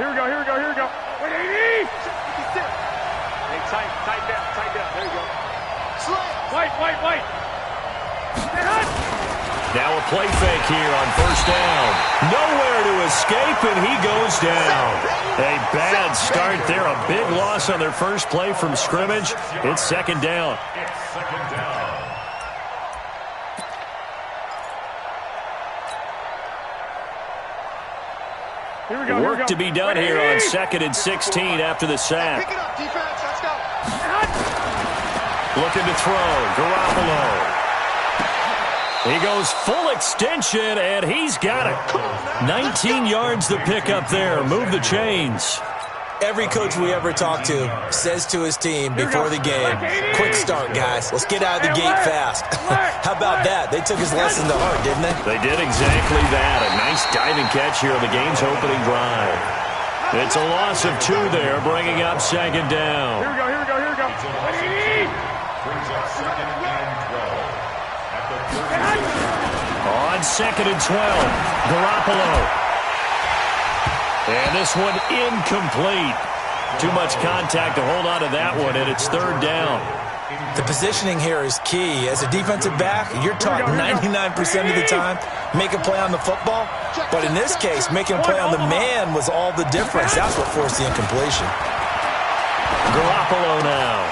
Here we go. Wait, 80! Hey, tight down. There you go. Wait. Now a play fake here on first down. Nowhere to escape, and he goes down. A bad start there. A big loss on their first play from scrimmage. It's second down. Work to be done here on 2nd and 16 after the sack. Pick it up, defense. Let's go. Looking to throw. Garoppolo. He goes full extension, and he's got it. 19 yards to pick up there. Move the chains. Every coach we ever talk to says to his team before the game, quick start, guys. Let's get out of the gate fast. How about that? They took his lesson to heart, didn't they? They did exactly that. A nice diving catch here on the game's opening drive. It's a loss of 2 there, bringing up second down. Here we go. Brings up 2nd and 12. At the 30. On 2nd and 12, Garoppolo. And this one incomplete. Too much contact to hold on to that one, and it's third down. The positioning here is key. As a defensive back, you're taught 99% of the time, make a play on the football. But in this case, making a play on the man was all the difference. That's what forced the incompletion. Garoppolo now.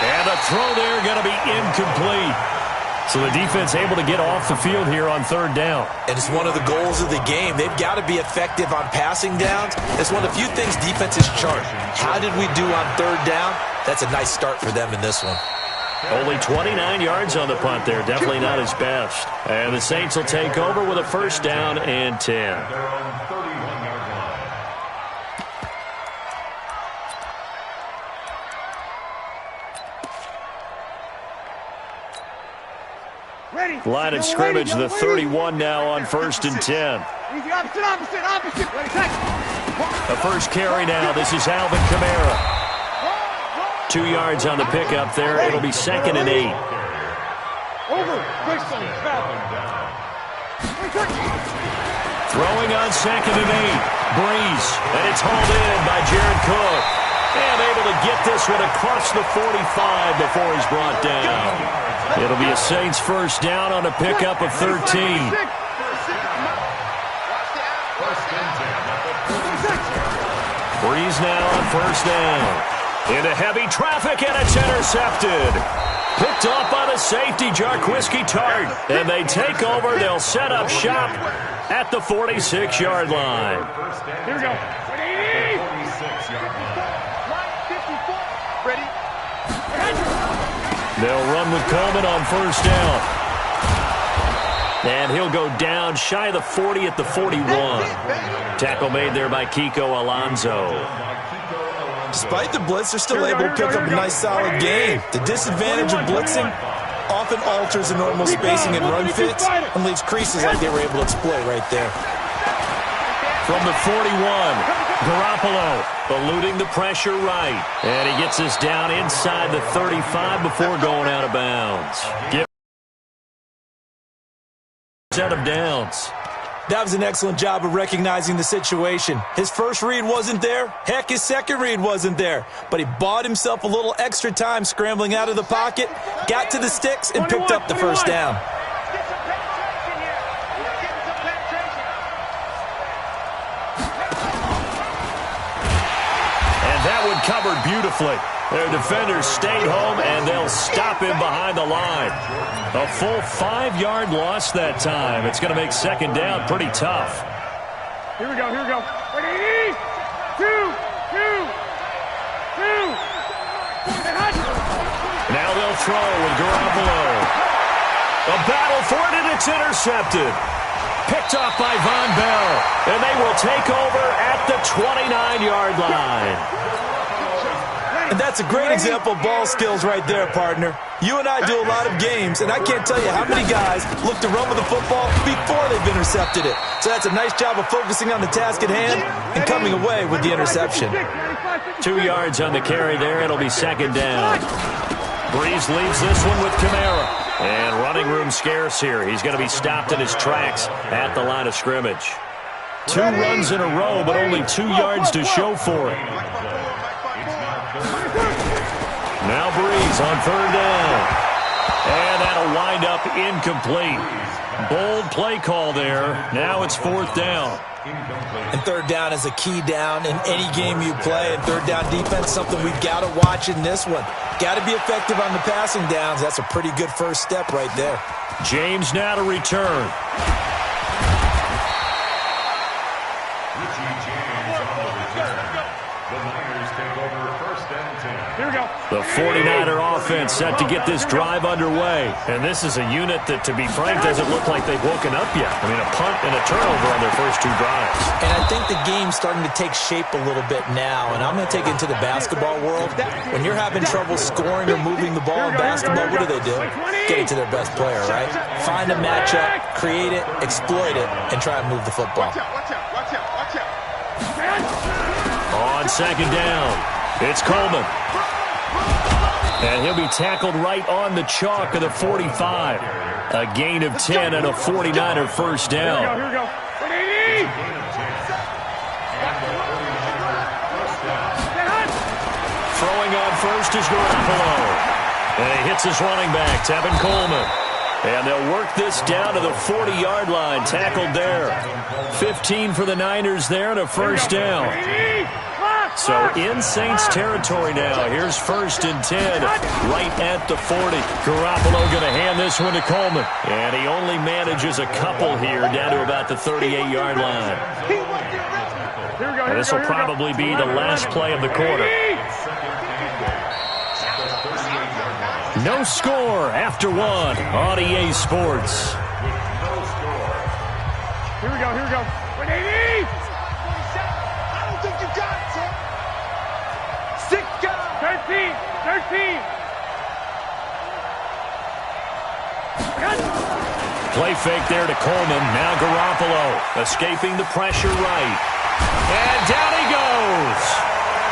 And the throw there going to be incomplete. So the defense able to get off the field here on third down. And it's one of the goals of the game. They've got to be effective on passing downs. It's one of the few things defenses chart. How did we do on third down? That's a nice start for them in this one. Only 29 yards on the punt there. Definitely not his best. And the Saints will take over with a first down and 10. They're on 31-yard line. Line of scrimmage, the 31 now on 1st and 10. Opposite. The first carry now. This is Alvin Kamara. 2 yards on the pickup there. It'll be 2nd and 8. Throwing on 2nd and 8. Breeze. And it's hauled in by Jared Cook. And able to get this one across the 45 before he's brought down. It'll be a Saints first down on a pickup of 13. Breeze now on first down. Into heavy traffic, and it's intercepted. Picked off by the safety, Jarquiski Tart. And they take over. They'll set up shop at the 46-yard line. Here we go. 46-yard line. Ready? They'll run with Coleman on first down. And he'll go down shy of the 40 at the 41. Tackle made there by Kiko Alonso. Despite the blitz, they're still able to pick up a nice solid gain. The disadvantage of blitzing often alters the normal spacing and run fits and leaves creases like they were able to exploit right there. From the 41, Garoppolo eluding the pressure right. And he gets us down inside the 35 before going out of bounds. Set of downs. That was an excellent job of recognizing the situation. His first read wasn't there. Heck, his second read wasn't there. But he bought himself a little extra time scrambling out of the pocket, got to the sticks, and picked up the first down. And that one covered beautifully. Their defenders stayed home, and they'll stop him behind the line. A full 5-yard loss that time. It's going to make second down pretty tough. Here we go. 80. 2. Now they'll throw with Garoppolo. A battle for it, and it's intercepted. Picked off by Von Bell. And they will take over at the 29-yard line. And that's a great example of ball skills right there, partner. You and I do a lot of games, and I can't tell you how many guys look to run with the football before they've intercepted it. So that's a nice job of focusing on the task at hand and coming away with the interception. 2 yards on the carry there. It'll be second down. Breeze leaves this one with Kamara. And running room scarce here. He's going to be stopped in his tracks at the line of scrimmage. 2 runs in a row, but only 2 yards to show for it. Now Breeze on 3rd down. And that'll wind up incomplete. Bold play call there. Now it's 4th down. And 3rd down is a key down in any game you play. And 3rd down defense, something we've got to watch in this one. Got to be effective on the passing downs. That's a pretty good first step right there. James now to return. The 49er offense set to get this drive underway. And this is a unit that, to be frank, doesn't look like they've woken up yet. I mean, a punt and a turnover on their first 2 drives. And I think the game's starting to take shape a little bit now. And I'm going to take it into the basketball world. When you're having trouble scoring or moving the ball in basketball, what do? Get it to their best player, right? Find a matchup, create it, exploit it, and try and move the football. On 2nd down, it's Coleman. And he'll be tackled right on the chalk of the 45. A gain of 10 and a 49er first down. Here we go. Throwing on first is Garoppolo. And he hits his running back, Tevin Coleman. And they'll work this down to the 40-yard line, tackled there. 15 for the Niners there and a first down. So in Saints territory now. Here's 1st and 10 right at the 40. Garoppolo going to hand this one to Coleman. And he only manages a couple here down to about the 38-yard line. And this will probably be the last play of the quarter. No score after 1 on EA Sports. Here we go. 180. I don't think you got it, sir. 13. Play fake there to Coleman. Now Garoppolo escaping the pressure right. And down he goes.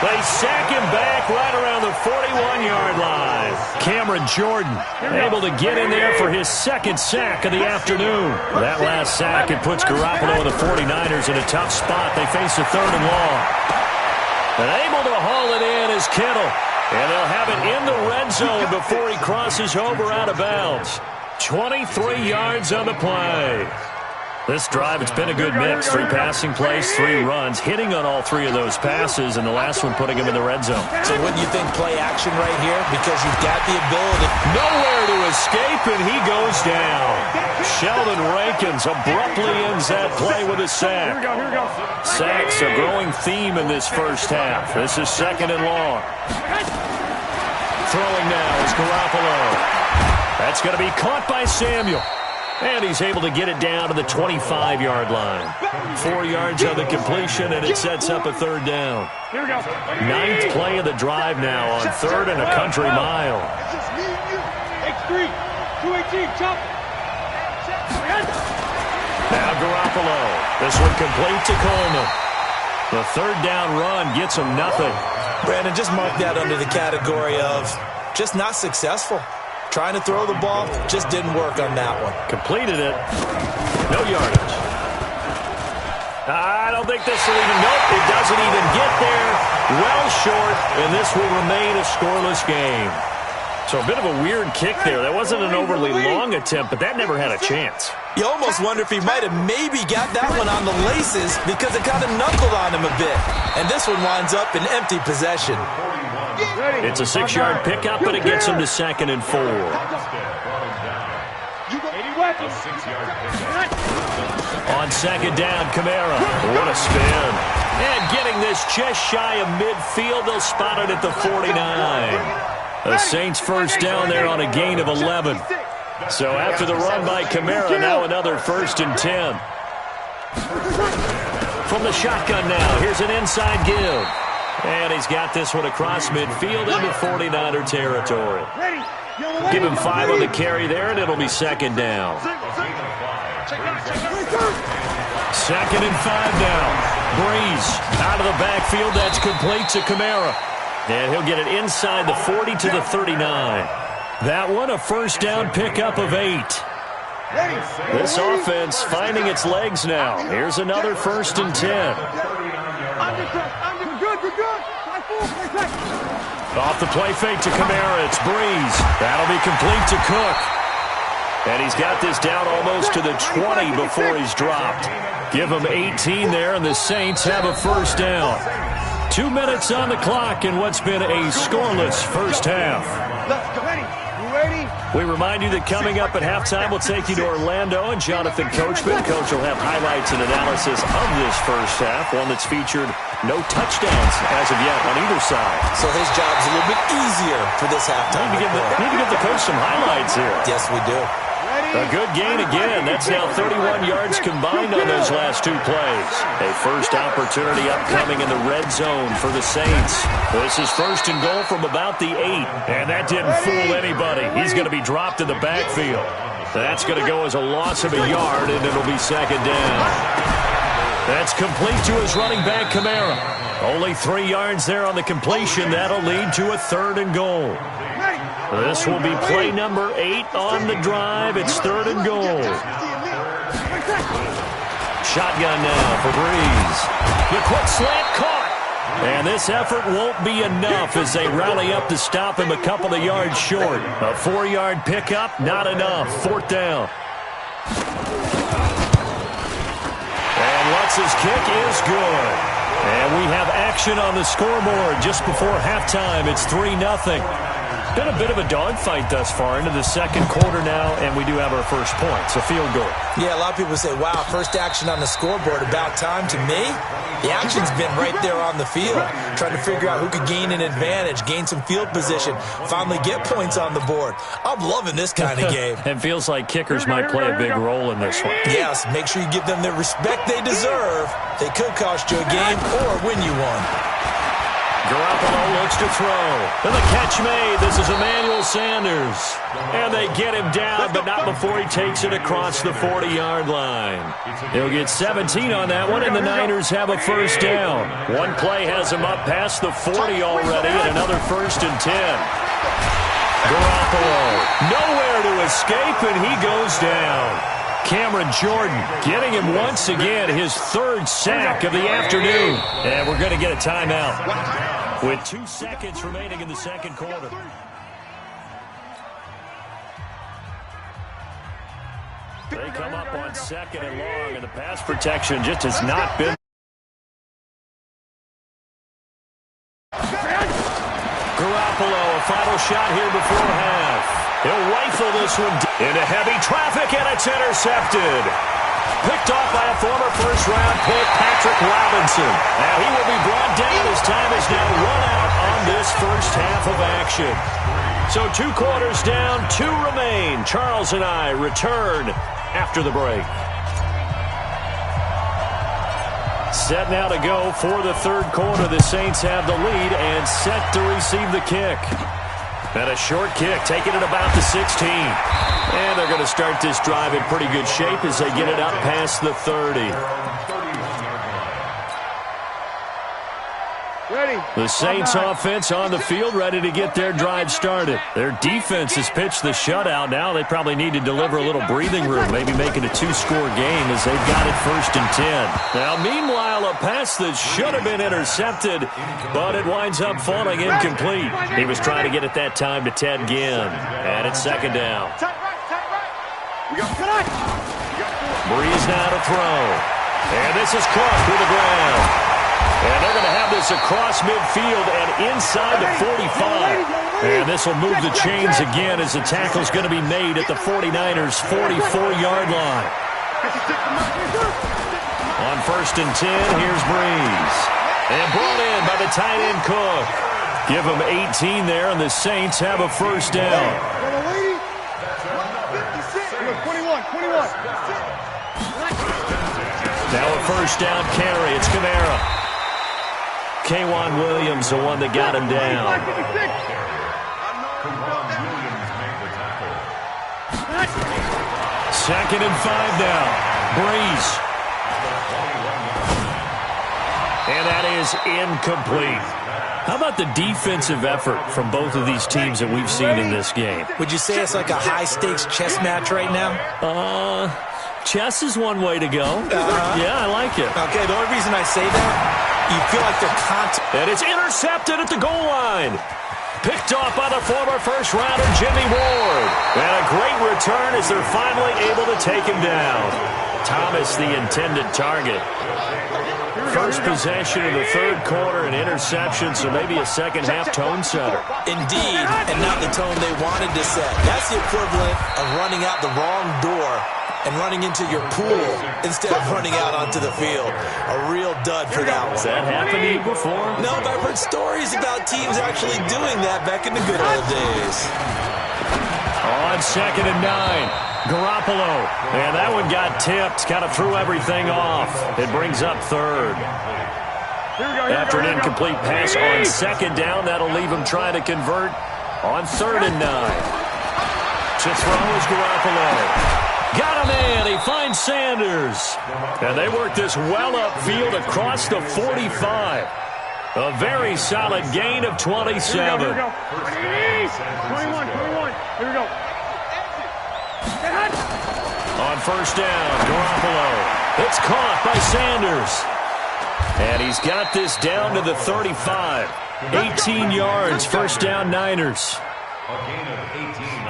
They sack him back right around the 41-yard line. Cameron Jordan able to get in there for his 2nd sack of the afternoon. That last sack, it puts Garoppolo and the 49ers in a tough spot. They face a 3rd and long. And able to haul it in is Kittle. And they'll have it in the red zone before he crosses over out of bounds. 23 yards on the play. This drive, it's been a good mix. 3 passing plays, 3 runs, hitting on all 3 of those passes, and the last one putting him in the red zone. So wouldn't you think play action right here? Because you've got the ability. Nowhere to escape, and he goes down. Sheldon Rankins abruptly ends that play with a sack. Here we go. Sacks a growing theme in this first half. This is 2nd and long. Throwing now is Garoppolo. That's going to be caught by Samuel. And he's able to get it down to the 25-yard line. 4 yards on the completion, and it sets up a 3rd down. Here we go. 9th play of the drive now on 3rd and a country mile. X3, 218, chop. Now Garoppolo. This one complete to Coleman. The 3rd down run gets him nothing. Brandon, just mark that under the category of just not successful. Trying to throw the ball, just didn't work on that one. Completed it. No yardage. I don't think this will even, nope, it doesn't even get there. Well short, and this will remain a scoreless game. So a bit of a weird kick there. That wasn't an overly long attempt, but that never had a chance. You almost wonder if he might have maybe got that one on the laces because it kind of knuckled on him a bit. And this one winds up in empty possession. It's a 6-yard pickup, and it gets him to 2nd and 4. On 2nd down, Kamara. What a spin. And getting this just shy of midfield, they'll spot it at the 49. The Saints first down there on a gain of 11. So after the run by Kamara, now another 1st and 10. From the shotgun now, here's an inside give. And he's got this one across midfield into 49er territory. Give him 5 on the carry there, and it'll be 2nd down. 2nd and 5 now. Breeze out of the backfield. That's complete to Kamara. And he'll get it inside the 40 to the 39. That one, a first down pickup of 8. This offense finding its legs now. Here's another 1st and 10. Off the play fake to Kamara. It's Breeze. That'll be complete to Cook. And he's got this down almost to the 20 before he's dropped. Give him 18 there, and the Saints have a 1st down. 2 minutes on the clock in what's been a scoreless first half. We remind you that coming up at halftime, we'll take you to Orlando and Jonathan Coachman. Coach will have highlights and analysis of this first half, one that's featured no touchdowns as of yet on either side. So his job's a little bit easier for this halftime. Need to give the coach some highlights here. Yes, we do. A good gain again. That's now 31 yards combined on those last 2 plays. A first opportunity upcoming in the red zone for the Saints. This is 1st and goal from about the 8. And that didn't fool anybody. He's going to be dropped in the backfield. That's going to go as a loss of a yard, and it'll be 2nd down. That's complete to his running back, Kamara. Only 3 yards there on the completion. That'll lead to a 3rd and goal. This will be play number 8 on the drive. It's 3rd and goal. Shotgun now for Breeze. The quick slant caught. And this effort won't be enough as they rally up to stop him a couple of yards short. A 4-yard pickup, not enough. 4th down. And Lutz's kick is good. And we have action on the scoreboard just before halftime. It's 3-0. Been a bit of a dogfight thus far into the 2nd quarter now, and we do have our first point. It's a field goal. Yeah, a lot of people say, wow, first action on the scoreboard, about time. To me, the action's been right there on the field, trying to figure out who could gain an advantage, gain some field position, finally get points on the board. I'm loving this kind of game. It feels like kickers might play a big role in this one. Yes, make sure you give them the respect they deserve. They could cost you a game or win you one. Garoppolo looks to throw. And the catch made. This is Emmanuel Sanders. And they get him down, but not before he takes it across the 40-yard line. He'll get 17 on that one, and the Niners have a 1st down. One play has him up past the 40 already, and another 1st and 10. Garoppolo nowhere to escape, and he goes down. Cameron Jordan getting him once again, his 3rd sack of the afternoon. And we're going to get a timeout with 2 seconds remaining in the 2nd quarter. They come up on 2nd and long, and the pass protection just has not been. Garoppolo, a final shot here before half. He'll rifle this one into heavy traffic, and it's intercepted. Picked off by a former first-round pick, Patrick Robinson. And he will be brought down as time is now run out on this first half of action. So 2 quarters down, 2 remain. Charles and I return after the break. Set now to go for the 3rd quarter. The Saints have the lead and set to receive the kick. And a short kick, taking it about the 16. And they're going to start this drive in pretty good shape as they get it up past the 30. The Saints offense on the field, ready to get their drive started. Their defense has pitched the shutout. Now they probably need to deliver a little breathing room, maybe make it a 2-score game as they've got it 1st and 10. Now, meanwhile, a pass that should have been intercepted, but it winds up falling incomplete. He was trying to get it that time to Ted Ginn. And it's 2nd down. Breeze now to throw. And this is caught through the ground. And they're going to have this across midfield and inside the 45. And this will move the chains again as the tackle's going to be made at the 49ers' 44-yard line. On 1st and 10, here's Breeze. And brought in by the tight end Cook. Give him 18 there, and the Saints have a 1st down. 21. Now a 1st down carry. It's Kamara. K'Wan Williams, the one that got him down. Second and 5 now. Breeze. And that is incomplete. How about the defensive effort from both of these teams that we've seen in this game? Would you say it's like a high-stakes chess match right now? Chess is one way to go. Yeah, I like it. Okay, the only reason I say that, you feel like they're And it's intercepted at the goal line. Picked off by the former first-rounder Jimmy Ward. And a great return as they're finally able to take him down. Thomas, the intended target. First possession of the third quarter, an interception, so maybe a second-half tone setter. Indeed, and not the tone they wanted to set. That's the equivalent of running out the wrong door and running into your pool instead of running out onto the field. A real dud for that one. Has that happened to you before? No, but I've heard stories about teams actually doing that back in the good old days. On 2nd and 9. Garoppolo, and that one got tipped, kind of threw everything off. It brings up third. After an incomplete pass on 2nd down, that'll leave him trying to convert on 3rd and 9. To throw is Garoppolo. Got him in. He finds Sanders. And they work this well upfield across the 45. A very solid gain of 27. Here we go. 21. Here we go. On 1st down, Garoppolo. It's caught by Sanders. And he's got this down to the 35. 18 yards, 1st down Niners.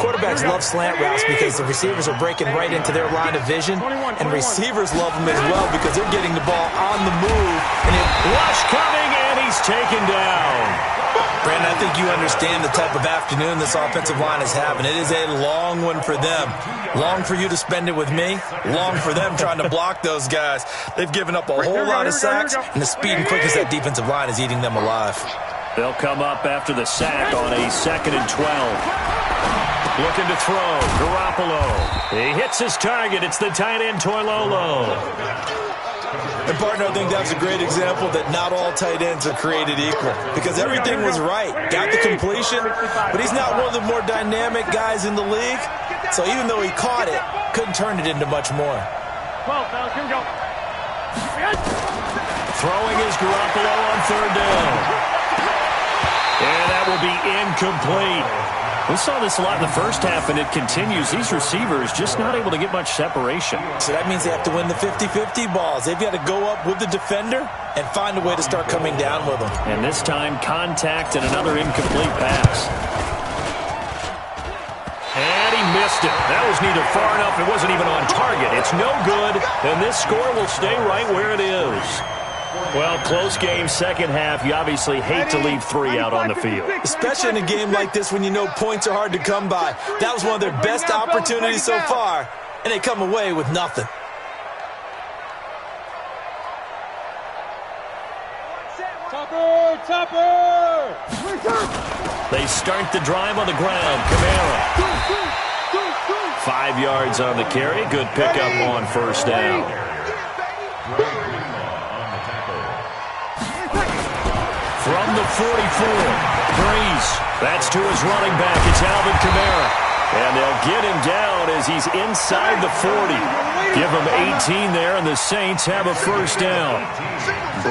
Quarterbacks love slant routes because the receivers are breaking right into their line of vision, and receivers love them as well because they're getting the ball on the move. And Rush coming, and he's taken down. Brandon, I think you understand the type of afternoon this offensive line is having. It is a long one for them. Long for you to spend it with me. Long for them trying to block those guys. They've given up a whole lot of sacks, and the speed and quickness of that defensive line is eating them alive. They'll come up after the sack on a 2nd and 12. Looking to throw. Garoppolo. He hits his target. It's the tight end, Toilolo. And, partner, I think that's a great example that not all tight ends are created equal because everything was right. Got the completion, but he's not one of the more dynamic guys in the league. So even though he caught it, couldn't turn it into much more. 12, fellas, here we go. Throwing is Garoppolo on 3rd down. And that will be incomplete. We saw this a lot in the first half, and it continues. These receivers just not able to get much separation. So that means they have to win the 50-50 balls. They've got to go up with the defender and find a way to start coming down with them. And this time, contact and another incomplete pass. And he missed it. That was neither far enough. It wasn't even on target. It's no good, and this score will stay right where it is. Well, close game, second half. You obviously hate to leave 3 out on the field. Especially in a game like this when you know points are hard to come by. That was one of their best opportunities so far, and they come away with nothing. Topper! They start the drive on the ground. Kamara. 5 yards on the carry. Good pickup on 1st down. From the 44, Breeze. That's to his running back. It's Alvin Kamara. And they'll get him down as he's inside the 40. Give him 18 there, and the Saints have a 1st down.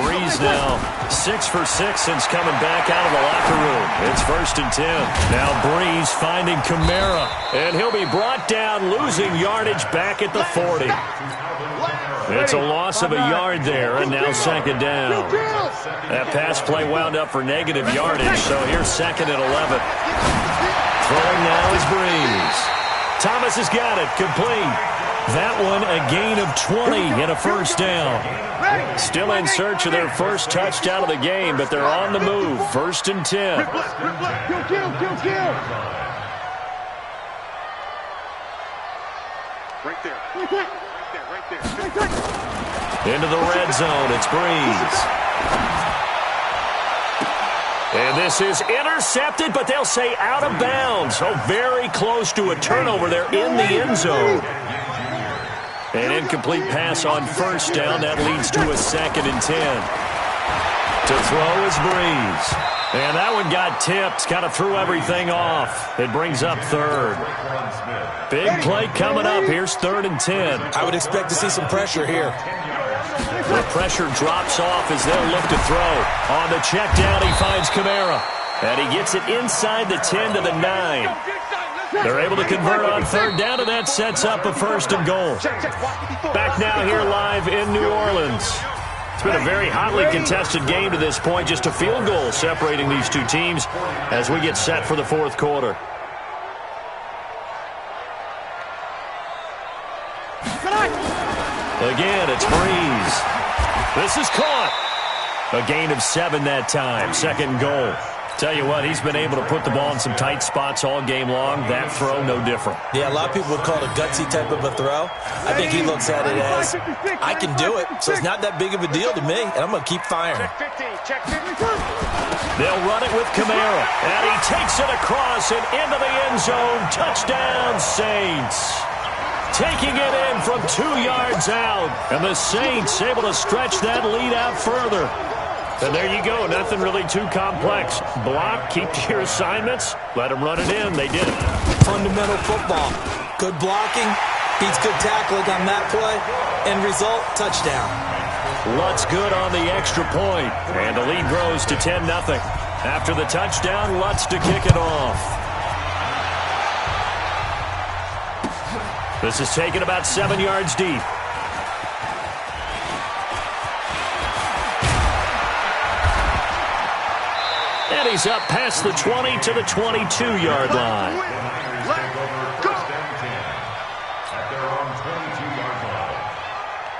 Breeze now 6 for 6 since coming back out of the locker room. It's 1st and 10. Now Breeze finding Kamara. And he'll be brought down, losing yardage back at the 40. It's a loss of a yard there, and now 2nd down. That pass play wound up for negative yardage, so here's 2nd and 11. Throwing now is Breeze. Thomas has got it, complete. That one a gain of 20 and a 1st down. Still in search of their first touchdown of the game, but they're on the move. 1st and 10. Kill. Right there. Into the red zone, it's Breeze. And this is intercepted, but they'll say out of bounds. So very close to a turnover there in the end zone. An incomplete pass on 1st down. That leads to a 2nd and 10. To throw is Breeze. And that one got tipped. Kind of threw everything off. It brings up 3rd. Big play coming up. Here's 3rd and 10. I would expect to see some pressure here. The pressure drops off as they'll look to throw. On the check down, he finds Kamara. And he gets it inside the 10 to the 9. They're able to convert on third down, and that sets up a 1st and goal. Back now here live in New Orleans. It's been a very hotly contested game to this point. Just a field goal separating these two teams as we get set for the 4th quarter. Again, it's Breeze. This is caught. A gain of 7 that time. 2nd and goal. Tell you what, he's been able to put the ball in some tight spots all game long. That throw, no different. Yeah, a lot of people would call it a gutsy type of a throw. I think he looks at it as, I can do it, so it's not that big of a deal to me, and I'm going to keep firing. They'll run it with Kamara, and he takes it across and into the end zone. Touchdown, Saints. Taking it in from 2 yards out, and the Saints able to stretch that lead out further. And there you go, nothing really too complex. Block, keep to your assignments, let them run it in. They did. Fundamental football. Good blocking, beats good tackling on that play. End result, touchdown. Lutz good on the extra point, and the lead grows to 10-0. After the touchdown, Lutz to kick it off. This is taken about 7 yards deep. And he's up past the 20 to the 22-yard line.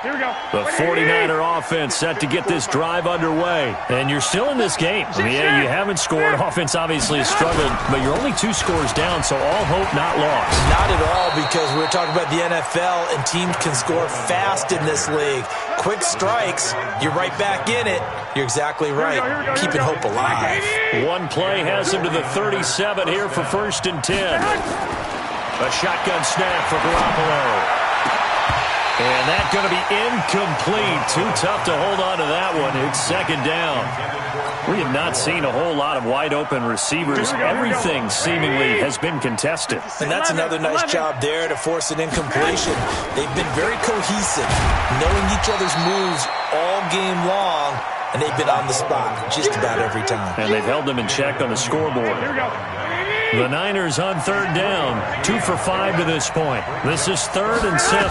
Here we go. The 49er offense set to get this drive underway. And you're still in this game. I mean, yeah, you haven't scored. Offense obviously has struggled, but you're only 2 scores down, so all hope not lost. Not at all, because we're talking about the NFL, and teams can score fast in this league. Quick strikes, you're right back in it. You're exactly right. Keeping hope alive. One play has him to the 37 here for 1st and 10. A shotgun snap for Garoppolo. And that's going to be incomplete. Too tough to hold on to that one. It's 2nd down. We have not seen a whole lot of wide-open receivers. Everything seemingly has been contested. And that's another nice job there to force an incompletion. They've been very cohesive, knowing each other's moves all game long, and they've been on the spot just about every time. And they've held them in check on the scoreboard. The Niners on 3rd down, 2 for 5 to this point. This is 3rd and 7.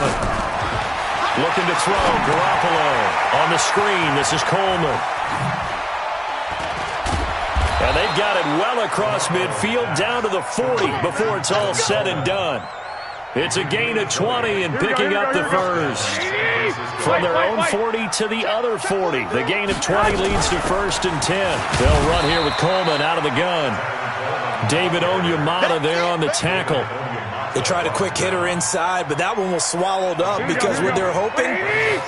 Looking to throw, Garoppolo on the screen. This is Coleman. And they've got it well across midfield down to the 40 before it's all said and done. It's a gain of 20 and picking up the first. From their own 40 to the other 40. The gain of 20 leads to 1st and 10. They'll run here with Coleman out of the gun. David Onyemata there on the tackle. They tried a quick hitter inside, but that one was swallowed up because what they're hoping,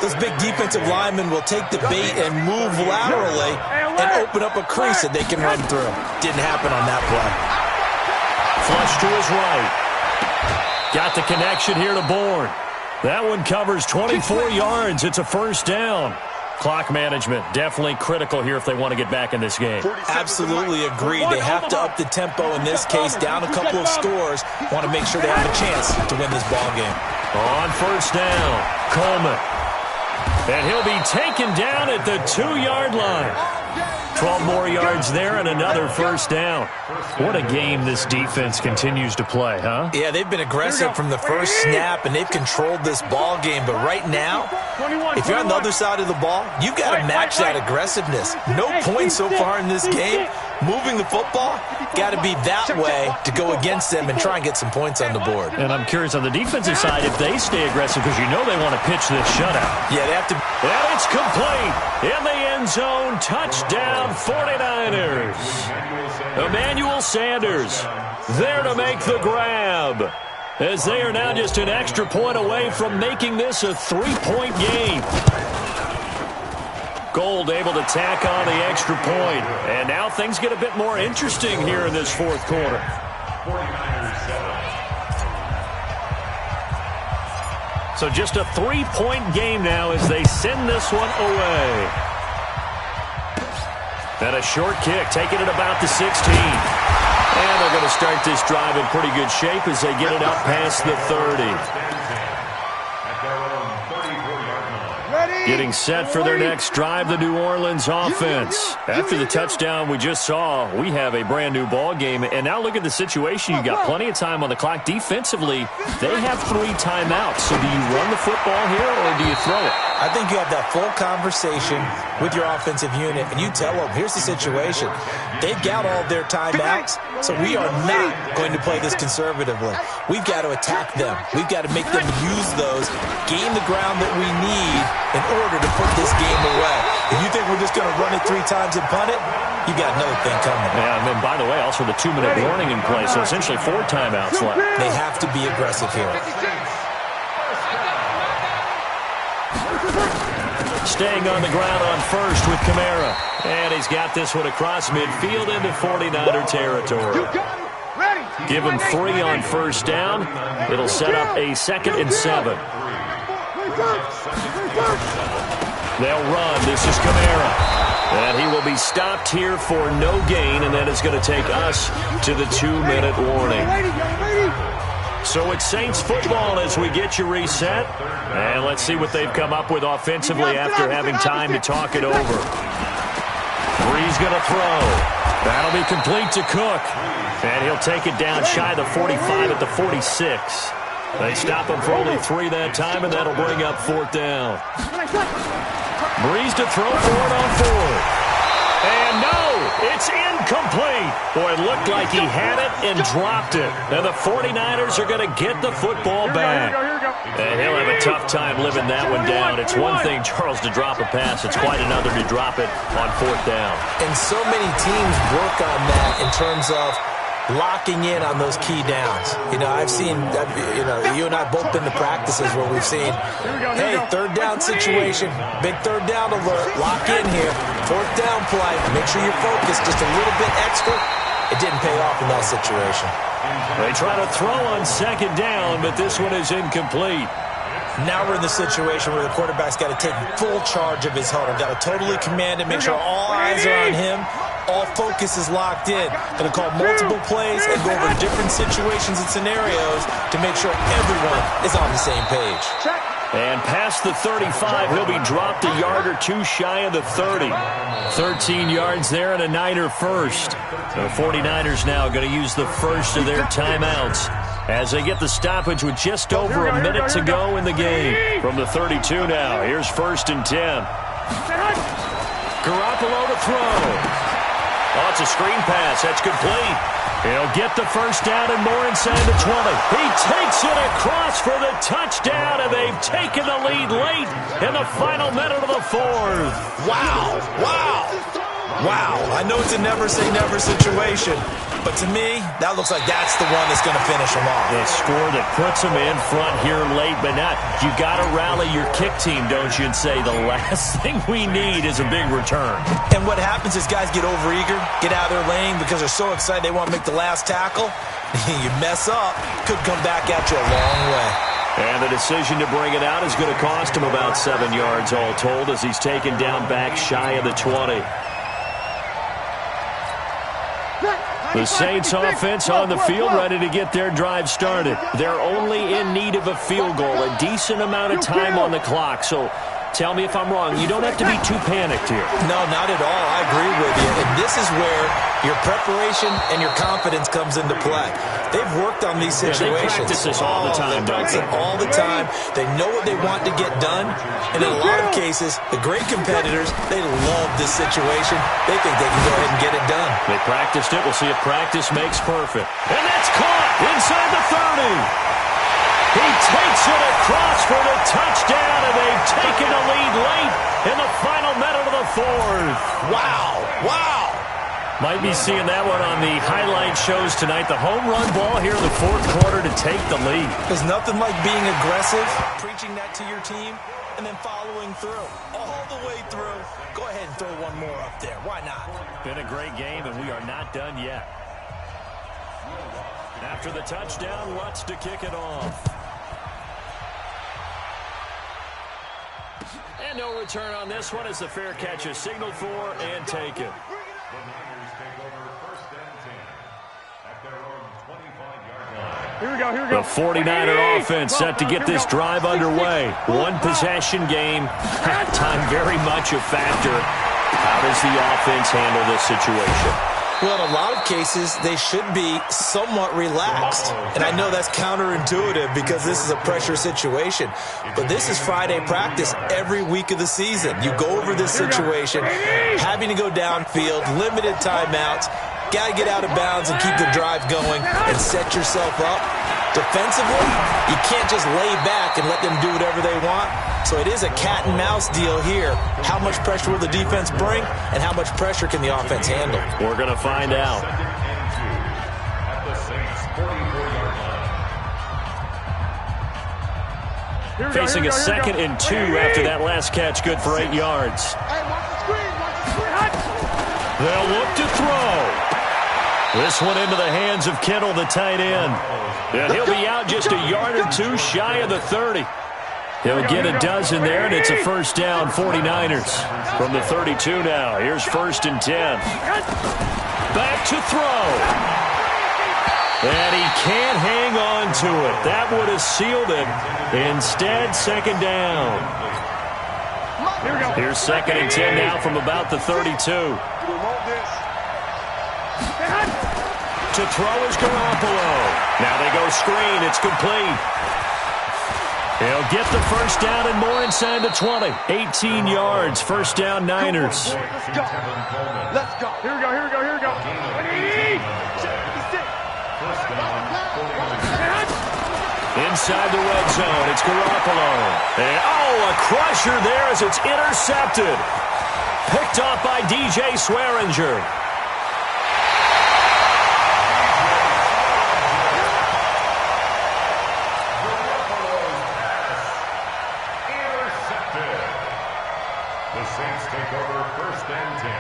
this big defensive lineman will take the bait and move laterally and open up a crease that they can run through. Didn't happen on that play. Flush to his right. Got the connection here to Bourne. That one covers 24 yards. It's a 1st down. Clock management, definitely critical here if they want to get back in this game. Absolutely agree. They have to up the tempo in this case, down a couple of scores. Want to make sure they have a chance to win this ball game. On 1st down, Coleman. And he'll be taken down at the 2-yard line. 12 more yards there and another 1st down. What a game this defense continues to play, huh? Yeah, they've been aggressive from the first snap, and they've controlled this ball game. But right now, if you're on the other side of the ball, you've got to match that aggressiveness. No points so far in this game. Moving the football, got to be that way to go against them and try and get some points on the board. And I'm curious on the defensive side if they stay aggressive because you know they want to pitch this shutout. Yeah, they have to. And it's complete in the end zone. Touchdown 49ers. Emmanuel Sanders there to make the grab as they are now just an extra point away from making this a 3-point game. Gold able to tack on the extra point. And now things get a bit more interesting here in this 4th quarter. So just a 3-point game now as they send this one away. And a short kick, taking it about the 16. And they're going to start this drive in pretty good shape as they get it up past the 30. Getting set for their next drive, the New Orleans offense. After the touchdown we just saw, we have a brand new ball game. And now look at the situation. You've got plenty of time on the clock. Defensively, they have 3 timeouts. So do you run the football here or do you throw it? I think you have that full conversation with your offensive unit, and you tell them, here's the situation. They've got all their timeouts, so we are not going to play this conservatively. We've got to attack them. We've got to make them use those, gain the ground that we need in order to put this game away. If you think we're just going to run it 3 times and punt it, you got another thing coming. Yeah, and then, by the way, also the 2-minute warning in play, so essentially 4 timeouts left. They have to be aggressive here. Staying on the ground on first with Kamara. And he's got this one across midfield into 49er territory. Give him 3 on first down. It'll set up a 2nd and 7. They'll run. This is Kamara. And he will be stopped here for no gain, and that is going to take us to the 2-minute warning. So it's Saints football as we get you reset. And let's see what they've come up with offensively after having time to talk it over. Bree's going to throw. That'll be complete to Cook. And he'll take it down shy of the 45 at the 46. They stop him for only 3 that time, and that'll bring up 4th down. Breeze to throw for it on 4th. And no, it's incomplete. Boy, it looked like he had it and dropped it. And the 49ers are going to get the football back. And he'll have a tough time living that one down. It's one thing, Charles, to drop a pass. It's quite another to drop it on 4th down. And so many teams work on that in terms of locking in on those key downs. You know, I've seen, you and I both been to practices where we've seen, hey, 3rd down situation, big 3rd down alert, lock in here, 4th down play, make sure you're focused just a little bit extra. It didn't pay off in that situation. They try to throw on 2nd down, but this one is incomplete. Now we're in the situation where the quarterback's got to take full charge of his huddle, got to totally command it, make sure all eyes are on him. All focus is locked in. Going to call multiple plays and go over different situations and scenarios to make sure everyone is on the same page. And past the 35, he'll be dropped a yard or 2 shy of the 30. 13 yards there and a Niner first. The 49ers now going to use the first of their timeouts as they get the stoppage with just over a minute to go in the game. From the 32 now, here's 1st and 10. Garoppolo to throw. Oh, it's a screen pass. That's complete. He'll get the first down and more inside the 20. He takes it across for the touchdown, and they've taken the lead late in the final minute of the 4th. Wow. Wow. I know it's a never-say-never situation, but to me, that looks like that's the one that's going to finish them off. The score that puts them in front here late, but not. You got to rally your kick team, don't you, and say the last thing we need is a big return. And what happens is guys get overeager, get out of their lane because they're so excited they want to make the last tackle. You mess up, could come back at you a long way. And the decision to bring it out is going to cost him about 7 yards all told as he's taken down back shy of the 20. The Saints offense on the field ready to get their drive started. They're only in need of a field goal, a decent amount of time on the clock. So tell me if I'm wrong. You don't have to be too panicked here. No, not at all. I agree with you. And this is where your preparation and your confidence comes into play. They've worked on these situations. They practice this all the time, they practice it all the time. They know what they want to get done. And in a lot of cases, the great competitors, they love this situation. They think they can go ahead and get it done. They practiced it. We'll see if practice makes perfect. And that's caught inside the 30. He takes it across for the touchdown, and they've taken the lead late in the final minute of the 4th. Wow. Might be seeing that one on the highlight shows tonight. The home run ball here in the 4th quarter to take the lead. There's nothing like being aggressive, preaching that to your team, and then following through. All the way through. Go ahead and throw one more up there. Why not? Been a great game, and we are not done yet. After the touchdown, Lutz to kick it off. And no return on this one as the fair catch is signaled for and taken. The Niners take over 1st and 10 at their own 25-yard line. Here we go, here we go. The 49er offense set to get this drive underway. One possession game. Time very much a factor. How does the offense handle this situation? Well, in a lot of cases, they should be somewhat relaxed. And I know that's counterintuitive because this is a pressure situation. But this is Friday practice every week of the season. You go over this situation, having to go downfield, limited timeouts, got to get out of bounds and keep the drive going and set yourself up. Defensively, you can't just lay back and let them do whatever they want. So it is a cat and mouse deal here. How much pressure will the defense bring, and how much pressure can the offense handle? We're going to find out. At the Saints' 44-yard line. Facing a 2nd and 2 after that last catch, good for 8 yards. Hey, watch the screen, They'll look to throw. This one into the hands of Kittle, the tight end. And he'll be out just a yard or two shy of the 30. He'll get a dozen there, and it's a first down, 49ers. From the 32 now, here's 1st and 10. Back to throw. And he can't hang on to it. That would have sealed it. Instead, 2nd down. Here's 2nd and 10 now from about the 32. To throw is Garoppolo. Now they go screen. It's complete. He'll get the first down and more inside the 20. 18 yards. First down, Niners. Let's go. Let's go. Here we go, here we go, here we go. Inside the red zone, it's Garoppolo. And, a crusher there as it's intercepted. Picked off by DJ Swearinger. The Saints take over 1st and 10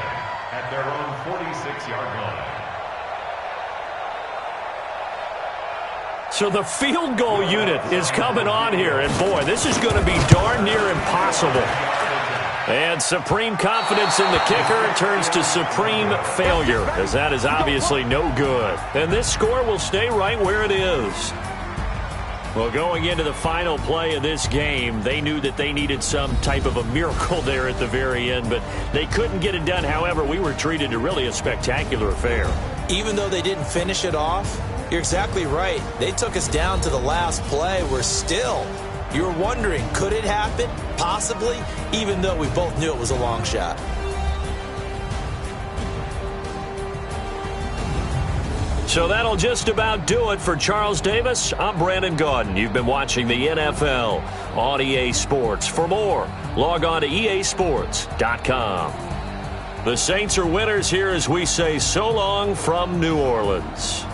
at their own 46-yard line. So the field goal unit is coming on here, and boy, this is going to be darn near impossible. And supreme confidence in the kicker turns to supreme failure, as that is obviously no good. And this score will stay right where it is. Well, going into the final play of this game, they knew that they needed some type of a miracle there at the very end, but they couldn't get it done. However, we were treated to really a spectacular affair. Even though they didn't finish it off, you're exactly right. They took us down to the last play. You were wondering, could it happen? Possibly, even though we both knew it was a long shot. So that'll just about do it for Charles Davis. I'm Brandon Gaudin. You've been watching the NFL on EA Sports. For more, log on to easports.com. The Saints are winners here as we say so long from New Orleans.